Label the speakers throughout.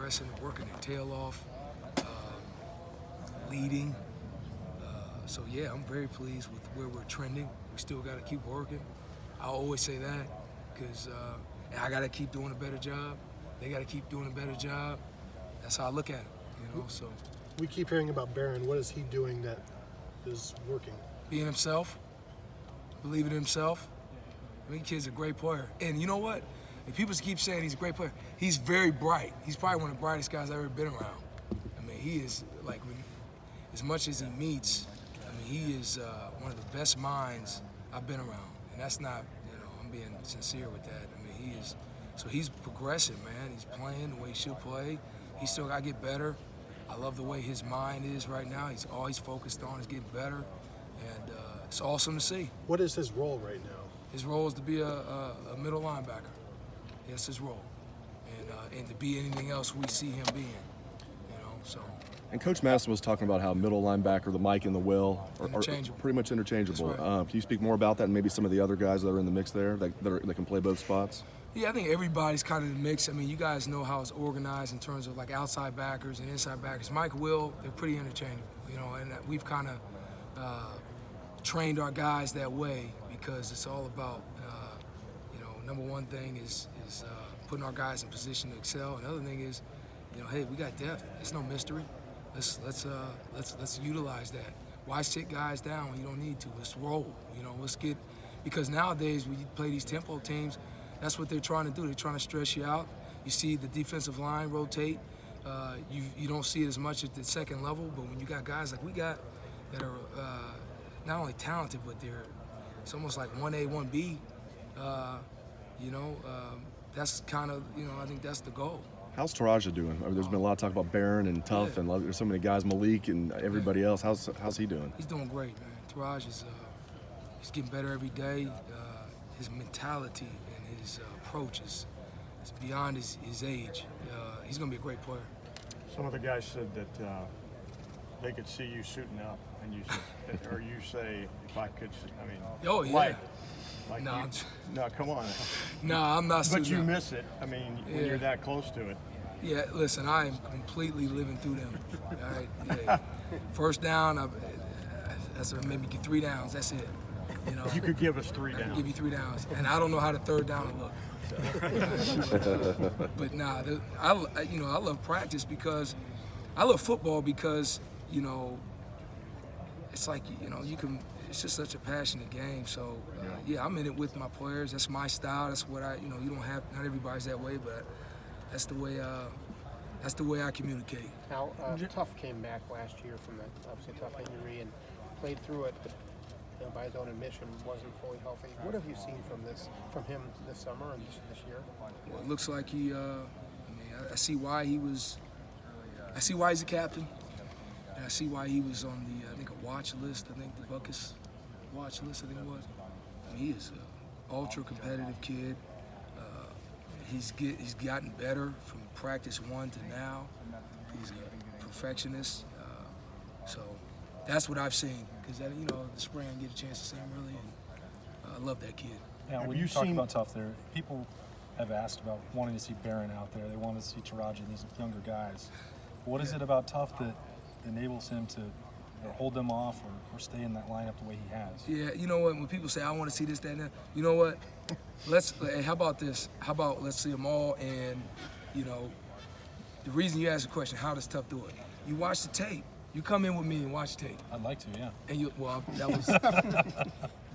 Speaker 1: progressing and working their tail off, leading. So yeah, I'm very pleased with where we're trending. We still got to keep working. I always say that because I got to keep doing a better job. They got to keep doing a better job. That's how I look at it, you know. So
Speaker 2: we keep hearing about Barron. What is he doing that is working?
Speaker 1: Being himself, believing in himself. I mean, kid's a great player. And you know what? If people keep saying he's a great player, he's very bright. He's probably one of the brightest guys I've ever been around. I mean, he is, like, as much as he meets, I mean, he is one of the best minds I've been around. And that's not, you know, I'm being sincere with that. I mean, he is, so he's progressing, man. He's playing the way he should play. He's still got to get better. I love the way his mind is right now. He's always focused on is getting better. And it's awesome to see.
Speaker 2: What is his role right now?
Speaker 1: His role is to be a middle linebacker. That's his role. And to be anything else we see him being, you know, so.
Speaker 3: And Coach Madison was talking about how middle linebacker, the Mike and the Will, are pretty much interchangeable.
Speaker 1: That's right.
Speaker 3: Can you speak more about that and maybe some of the other guys that are in the mix there that can play both spots?
Speaker 1: Yeah, I think everybody's kind of in the mix. I mean, you guys know how it's organized in terms of like outside backers and inside backers. Mike, Will, they're pretty interchangeable, you know, and we've kind of trained our guys that way because it's all about, you know, number one thing is putting our guys in position to excel. Another thing is, you know, hey, we got depth. It's no mystery. Let's utilize that. Why sit guys down when you don't need to? Let's roll. You know, let's get, because nowadays when you play these tempo teams, that's what they're trying to do. They're trying to stress you out. You see the defensive line rotate. You don't see it as much at the second level, but when you got guys like we got that are not only talented, but it's almost like 1A, 1B. You know, that's kind of, you know, I think that's the goal.
Speaker 3: How's Taraja doing? I mean, there's been a lot of talk about Barron and Tough, and there's so many guys, Malik and everybody else. How's he doing?
Speaker 1: He's doing great, man. Taraj is he's getting better every day. His mentality and his approach is beyond his age. He's going to be a great player.
Speaker 4: Some of the guys said that they could see you suiting up, and you said, or you say, if I could, I mean,
Speaker 1: oh yeah.
Speaker 4: Like
Speaker 1: no,
Speaker 4: no, come on.
Speaker 1: No, I'm not.
Speaker 4: But you miss it. I mean, when you're that close to it.
Speaker 1: Yeah, listen, I am completely living through them. All right, yeah. First down, that's maybe 3 downs. That's it. You know,
Speaker 4: you could give us 3
Speaker 1: I
Speaker 4: downs.
Speaker 1: Could give you 3 downs, and I don't know how the third down will look. But nah, I love practice because I love football because, you know, it's like, you know, it's just such a passionate game. So yeah, I'm in it with my players. That's my style. That's what you don't have. Not everybody's that way, but that's the way I communicate.
Speaker 5: Now, Tough came back last year from that obviously tough injury and played through it, but you know, by his own admission, wasn't fully healthy. What have you seen from him this summer and this year?
Speaker 1: Well, it looks like he. I see why he was. I see why he's a captain. And I see why he was on the I think a watch list. I think the Buckus watch list. I think it was. I mean, he is an ultra competitive kid. He's gotten better from practice 1 to now. He's a perfectionist. So that's what I've seen. Because you know, the spring I get a chance to see him really, and I love that kid.
Speaker 6: Now, when you talk about Tough there, people have asked about wanting to see Barron out there. They want to see Taraji and these younger guys. What is it about Tough that enables him to hold them off or stay in that lineup the way he has?
Speaker 1: Yeah, you know what? When people say, I want to see this, that, and that, you know what? Hey, how about this? How about let's see them all? And, you know, the reason you ask the question, how does Tough do it? You watch the tape. You come in with me and watch tape.
Speaker 6: I'd like to, yeah.
Speaker 1: And that was,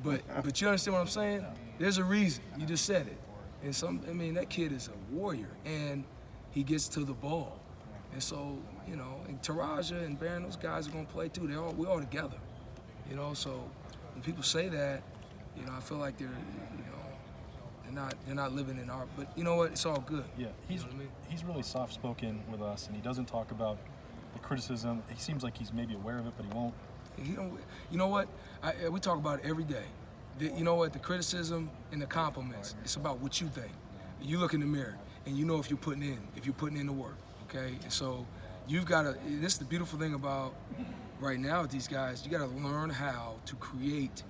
Speaker 1: but you understand what I'm saying? There's a reason. You just said it. And that kid is a warrior, and he gets to the ball. And so, you know, and Taraja and Barron, those guys are gonna play too. We're all together, you know. So when people say that, you know, I feel like they're not living in our. But you know what? It's all good.
Speaker 6: Yeah, he's really soft-spoken with us, and he doesn't talk about the criticism. He seems like he's maybe aware of it, but he won't.
Speaker 1: You know what? We talk about it every day. You know what? The criticism and the compliments. It's about what you think. You look in the mirror, and you know if you're putting in the work. Okay, and so you've got to. This is the beautiful thing about right now with these guys. You got to learn how to create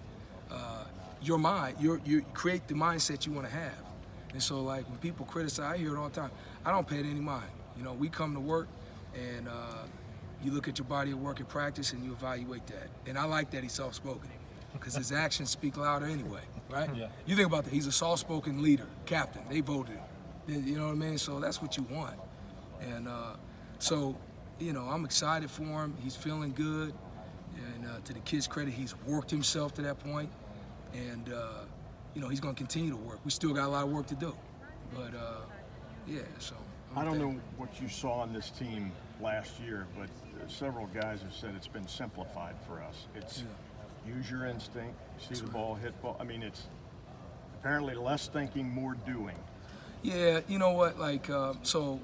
Speaker 1: your mind. You create the mindset you want to have. And so, like when people criticize, I hear it all the time. I don't pay it any mind. You know, we come to work and you look at your body of work at practice and you evaluate that. And I like that he's soft-spoken because his actions speak louder anyway, right?
Speaker 6: Yeah.
Speaker 1: You think about that. He's a soft-spoken leader, captain. They voted him. You know what I mean? So that's what you want. And so, you know, I'm excited for him. He's feeling good. And to the kid's credit, he's worked himself to that point. And, you know, he's going to continue to work. We still got a lot of work to do. But, yeah, so.
Speaker 4: I don't know what you saw in this team last year, but several guys have said it's been simplified for us. It's use your instinct, see the ball, hit ball. I mean, it's apparently less thinking, more doing.
Speaker 1: Yeah, you know what, like, so,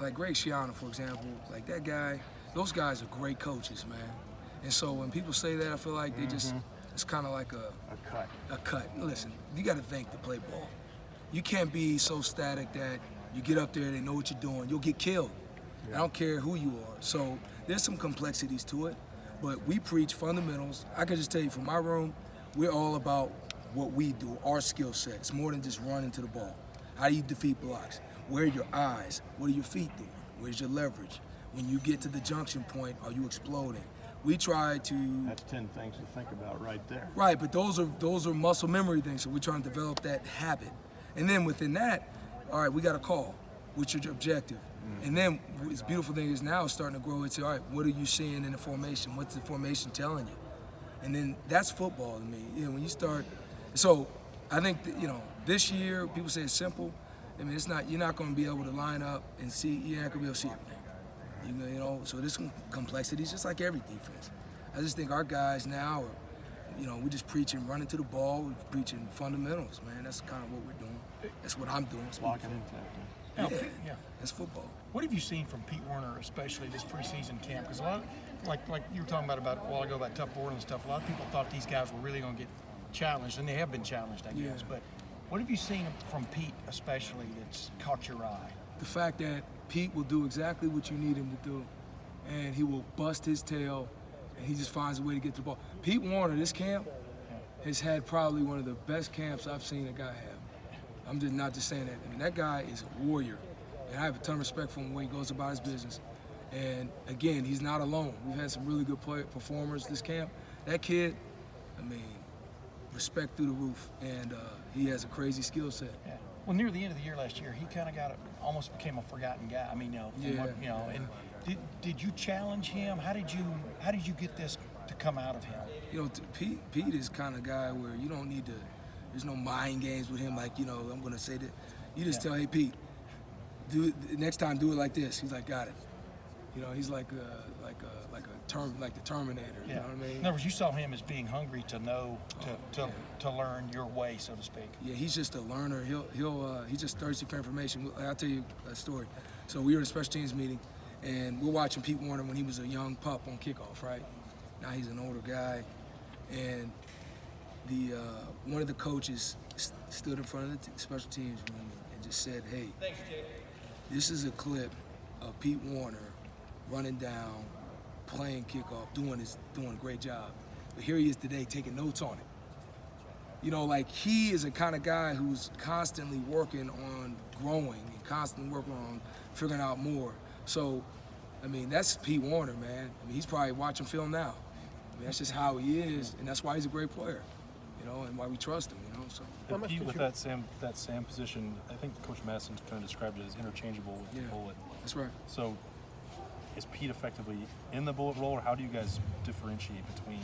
Speaker 1: like Greg Schiano, for example, like that guy, those guys are great coaches, man. And so when people say that, I feel like they just, it's kind of like a cut. Listen, you got to think to play ball. You can't be so static that you get up there, they know what you're doing. You'll get killed. I don't care who you are. So there's some complexities to it, but we preach fundamentals. I can just tell you from my room, we're all about what we do, our skill set. It's more than just running to the ball. How do you defeat blocks? Where are your eyes? What are your feet doing? Where's your leverage? When you get to the junction point, are you exploding? We try to.
Speaker 4: That's 10 things to think about right there.
Speaker 1: Right, but those are muscle memory things. So we're trying to develop that habit, and then within that, all right, we got a call. What's your objective? And then this beautiful thing is now it's starting to grow. It's all right. What are you seeing in the formation? What's the formation telling you? And then that's football to me. You know, when you start. So I think that, you know, this year people say it's simple. I mean, it's not. You're not going to be able to line up and see. You're not going to be able to see everything. You know. So there's some complexities, just like every defense. I just think our guys now are, you know, we just preaching running to the ball. We're preaching fundamentals, man. That's kind of what we're doing. That's what I'm doing.
Speaker 4: Blocking and tackling.
Speaker 1: Yeah, that's football.
Speaker 7: What have you seen from Pete Werner, especially this preseason camp? Because a lot, like you were talking about a while ago about Tough Borland and stuff. A lot of people thought these guys were really going to get challenged, and they have been challenged, I guess.
Speaker 1: Yeah.
Speaker 7: But what have you seen from Pete, especially, that's caught your eye?
Speaker 1: The fact that Pete will do exactly what you need him to do, and he will bust his tail, and he just finds a way to get the ball. Pete Werner, this camp, has had probably one of the best camps I've seen a guy have. I'm just not just saying that. I mean, that guy is a warrior, and I have a ton of respect for him the way he goes about his business. And again, he's not alone. We've had some really good performers this camp. That kid, I mean, respect through the roof, and he has a crazy skill set.
Speaker 7: Yeah. Well, near the end of the year last year, he kind of almost became a forgotten guy. I mean, and did you challenge him? How did you get this to come out of him?
Speaker 1: You know, Pete is kind of guy where you don't need to. There's no mind games with him. Like, you know, I'm gonna say that. You just tell, hey Pete, next time do it like this. He's like, got it. You know, he's like the Terminator.
Speaker 7: Yeah.
Speaker 1: You know what I mean?
Speaker 7: In other words, you saw him as being hungry to know, to learn your way, so to speak.
Speaker 1: Yeah, he's just a learner. He's just thirsty for information. I'll tell you a story. So we were in a special teams meeting, and we're watching Pete Werner when he was a young pup on kickoff, right? Now he's an older guy, and one of the coaches stood in front of the special teams room and just said, hey, this is a clip of Pete Werner running down, playing kickoff, doing a great job. But here he is today taking notes on it. You know, like, he is a kind of guy who's constantly working on growing and constantly working on figuring out more. So, I mean, that's Pete Werner, man. I mean, he's probably watching film now. I mean, that's just how he is, and that's why he's a great player, you know, and why we trust him, you know. So.
Speaker 6: And Pete, with that Sam position, I think Coach Madison kind of described it as interchangeable with the bullet.
Speaker 1: That's right. So,
Speaker 6: is Pete effectively in the bullet role, or how do you guys differentiate between?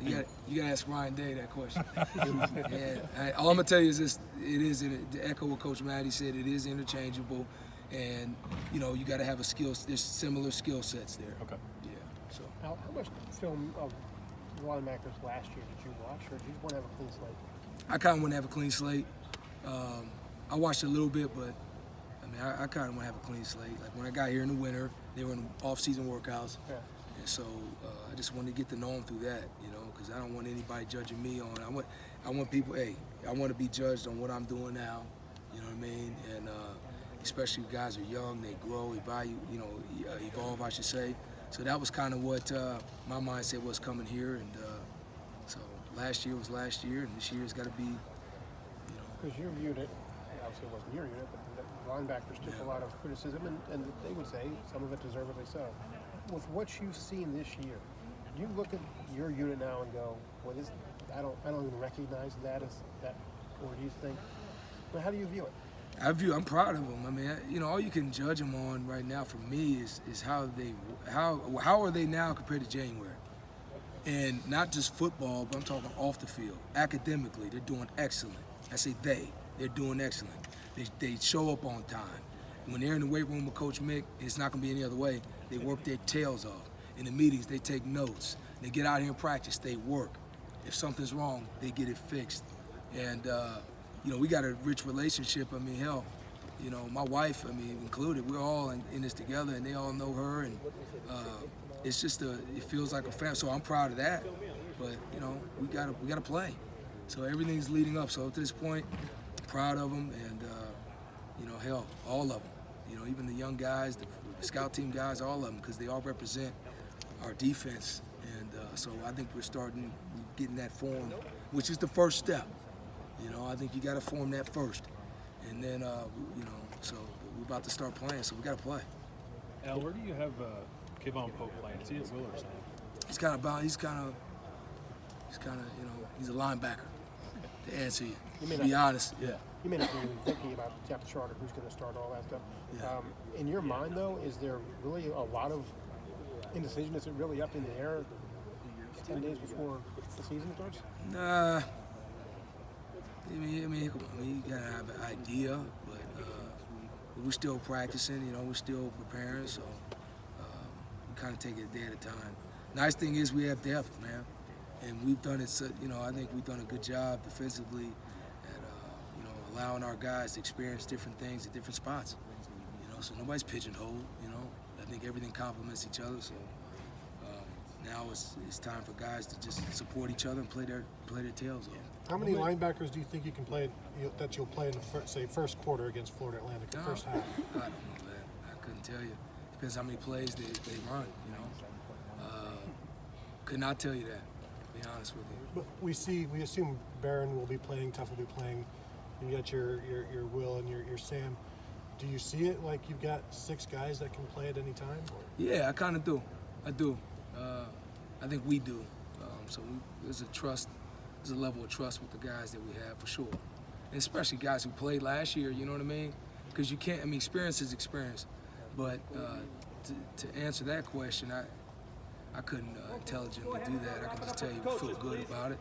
Speaker 1: You gotta ask Ryan Day that question. All I'm gonna tell you is this: to echo what Coach Matty said, it is interchangeable, and you know you got to have there's similar skill sets there.
Speaker 6: Okay.
Speaker 1: Yeah. So.
Speaker 5: How much film of the linebackers last year did you watch, or did you want to have a clean slate?
Speaker 1: I kind of want to have a clean slate. I watched a little bit, but I mean, I kind of want to have a clean slate. Like when I got here in the winter, they were in off-season workouts, and so I just wanted to get to know them through that, you know, because I don't want anybody judging me on. I want people. Hey, I want to be judged on what I'm doing now. You know what I mean? And especially guys are young, they grow, evolve, I should say. So that was kind of what my mindset was coming here, and so last year was last year, and this year's got to be, you know.
Speaker 5: Because you viewed it, obviously it wasn't your unit, but linebackers took a lot of criticism, and they would say some of it deservedly so. With what you've seen this year, do you look at your unit now and go, "Well, I don't even recognize that as that," or do you think, well, how do you view it?
Speaker 1: I'm proud of them. I mean, all you can judge them on right now for me is how are they now compared to January, and not just football, but I'm talking off the field. Academically, they're doing excellent. I say they're doing excellent. They show up on time. When they're in the weight room with Coach Mick, it's not going to be any other way. They work their tails off. In the meetings, they take notes. They get out here and practice. They work. If something's wrong, they get it fixed. And we got a rich relationship. I mean, hell, my wife, included, we're all in this together, and they all know her, and it's just it feels like a family. So I'm proud of that. But we gotta play. So everything's leading up. So to this point, I'm proud of them, and hell, all of them. Even the young guys, the scout team guys, all of them, because they all represent our defense. And so I think we're getting that form, which is the first step. I think you got to form that first, and then so we're about to start playing, so we got to play.
Speaker 8: Al, where do you have Kayvon Pope playing? Is he at will or something?
Speaker 1: He's kind of he's a linebacker. To answer you, to be honest, yeah.
Speaker 5: You may not be even thinking about depth chart or who's going to start, all that stuff.
Speaker 1: Yeah.
Speaker 5: In your mind, though, is there really a lot of indecision? Is it really up in the air 10 days before the season starts?
Speaker 1: Nah. You gotta have an idea, but we're still practicing. We're still preparing, so we kind of take it a day at a time. Nice thing is we have depth, man, and we've done it. I think we've done a good job defensively at allowing our guys to experience different things at different spots. So nobody's pigeonholed. I think everything complements each other. So now it's time for guys to just support each other and play their tails off.
Speaker 2: How many linebackers do you think you can play that you'll play in the first quarter against Florida Atlantic, the first half?
Speaker 1: I don't know that. I couldn't tell you. Depends how many plays they run. Could not tell you that. To be honest with you.
Speaker 2: But we assume Barron will be playing, Tuff will be playing. You got your Will and your Sam. Do you see it like you've got 6 guys that can play at any time?
Speaker 1: Yeah, I kind of do. I do. I think we do. So there's a level of trust with the guys that we have for sure, and especially guys who played last year. You know what I mean? Because you can't. Experience is experience. But to answer that question, I couldn't intelligently do that. I can just tell you we feel good about it,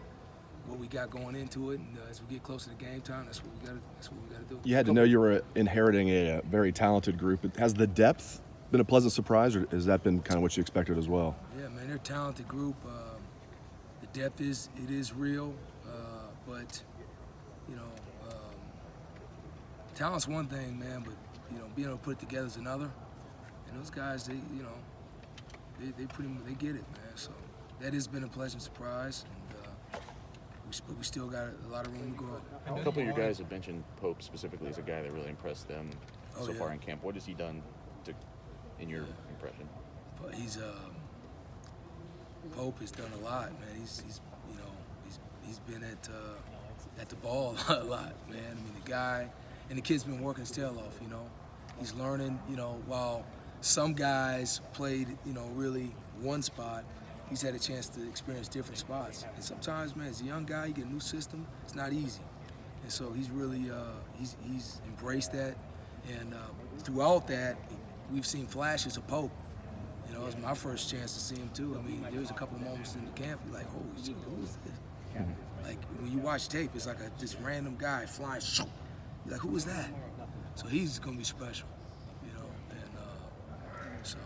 Speaker 1: what we got going into it, and as we get closer to game time, that's what we got to do.
Speaker 3: You had to know you were inheriting a very talented group. Has the depth been a pleasant surprise, or has that been kind of what you expected as well?
Speaker 1: Yeah, man, they're a talented group. The depth is real, but talent's one thing, man, but being able to put it together is another. And those guys, they get it, man. So that has been a pleasant surprise, and we still got a lot of room to grow.
Speaker 9: A couple of you guys have mentioned Pope specifically as a guy that really impressed them so far in camp. What has he done in your impression?
Speaker 1: But Pope has done a lot, man. He's been at the ball a lot, man. The guy and the kid's been working his tail off. He's learning. While some guys played, really one spot, he's had a chance to experience different spots. And sometimes, man, as a young guy, you get a new system. It's not easy, and so he's really he's embraced that. And throughout that, we've seen flashes of Pope. It was my first chance to see him too. There was a couple moments in the camp, you're like, holy shit, who is this? Like when you watch tape, it's like this random guy flying. You're like, who is that? So he's gonna be special, and so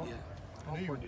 Speaker 1: yeah.